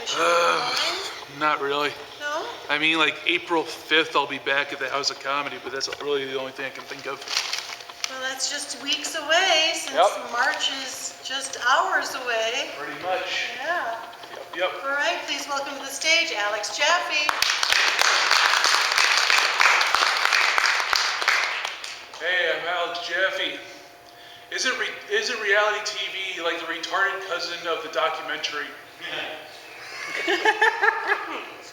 should be in Not really. No? I mean, like April 5th, I'll be back at the House of Comedy, but that's really the only thing I can think of. Well, that's just weeks away since Yep. March is just hours away. Pretty much. Yeah. Yep. All right, please welcome to the stage Alex Jaffe. Hey, I'm Alex Jaffe. Isn't reality TV like the retarded cousin of the documentary?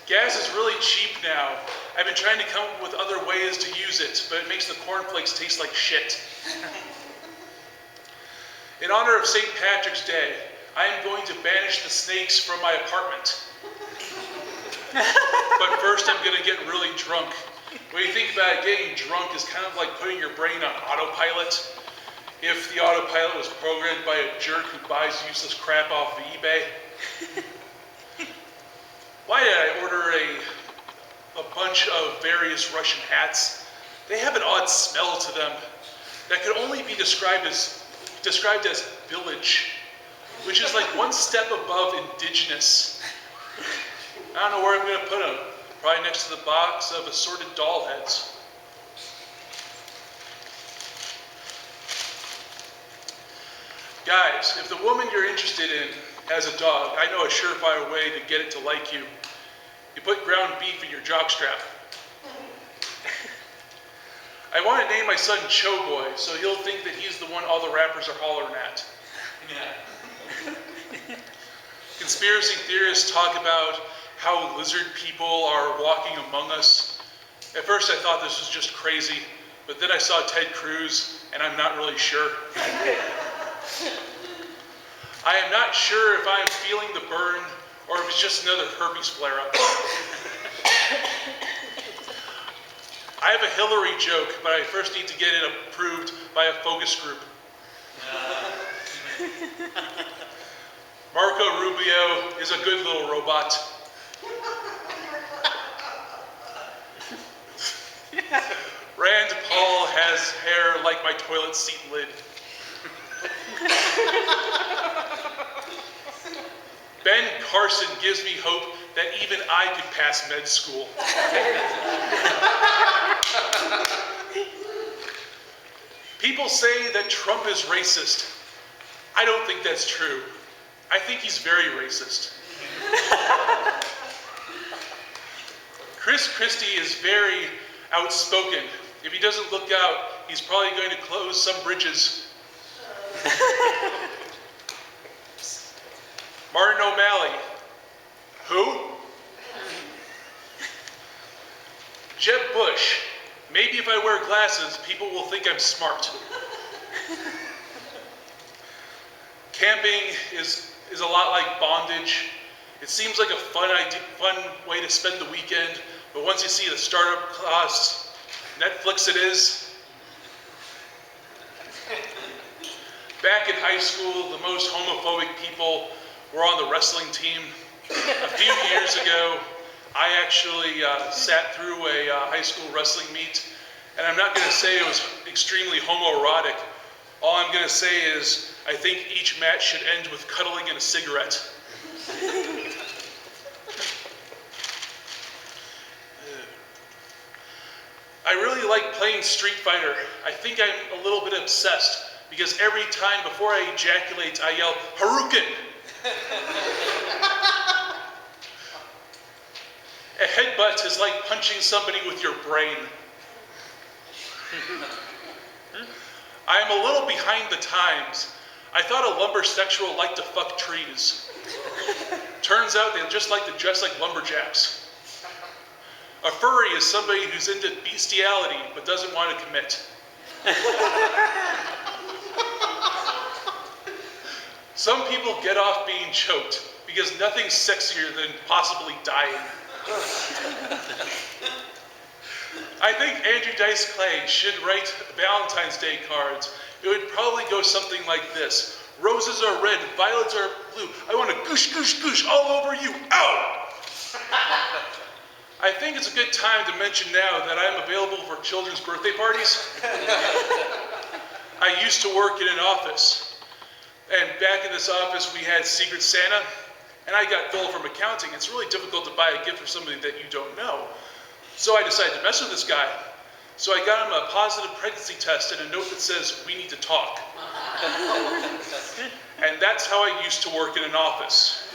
Gas is really cheap now. I've been trying to come up with other ways to use it, but it makes the cornflakes taste like shit. In honor of St. Patrick's Day, I am going to banish the snakes from my apartment. But first I'm going to get really drunk. When you think about it, getting drunk is kind of like putting your brain on autopilot. If the autopilot was programmed by a jerk who buys useless crap off of eBay. Why did I order a bunch of various Russian hats? They have an odd smell to them that could only be described as village, which is like one step above indigenous. I don't know where I'm going to put them. Probably next to the box of assorted doll heads. Guys, if the woman you're interested in has a dog, I know a surefire way to get it to like you. You put ground beef in your jockstrap. I want to name my son Choboy, so he'll think that he's the one all the rappers are hollering at. Yeah. Conspiracy theorists talk about how lizard people are walking among us. At first I thought this was just crazy, but then I saw Ted Cruz, and I'm not really sure. I am not sure if I'm feeling the burn or if it's just another herpes flare-up. I have a Hillary joke, but I first need to get it approved by a focus group. Marco Rubio is a good little robot. Rand Paul has hair like my toilet seat lid. Ben Carson gives me hope that even I could pass med school. People say that Trump is racist. I don't think that's true. I think he's very racist. Chris Christie is very outspoken. If he doesn't look out, he's probably going to close some bridges. Martin O'Malley. Who? Jeb Bush. Maybe if I wear glasses, people will think I'm smart. Camping is a lot like bondage. It seems like a fun way to spend the weekend, but once you see the startup costs, Netflix it is. Back in high school, the most homophobic people were on the wrestling team. A few years ago, I actually sat through a high school wrestling meet, and I'm not going to say it was extremely homoerotic. All I'm going to say is I think each match should end with cuddling and a cigarette. I really like playing Street Fighter. I think I'm a little bit obsessed, because every time before I ejaculate, I yell, Hadouken! A headbutt is like punching somebody with your brain. I am a little behind the times. I thought a lumbersexual liked to fuck trees. Turns out they just like to dress like lumberjacks. A furry is somebody who's into bestiality but doesn't want to commit. Some people get off being choked because nothing's sexier than possibly dying. I think Andrew Dice Clay should write Valentine's Day cards. It would probably go something like this. Roses are red, violets are blue. I want to goosh, goosh, goosh all over you. Ow! I think it's a good time to mention now that I'm available for children's birthday parties. I used to work in an office. And back in this office, we had Secret Santa. and I got Phil from accounting. It's really difficult to buy a gift for somebody that you don't know. So I decided to mess with this guy. So I got him a positive pregnancy test and a note that says, "We need to talk." And that's how I used to work in an office.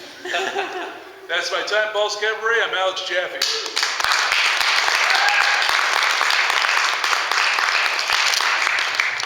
That's my time, Balls Cabaret. I'm Alex Jaffe.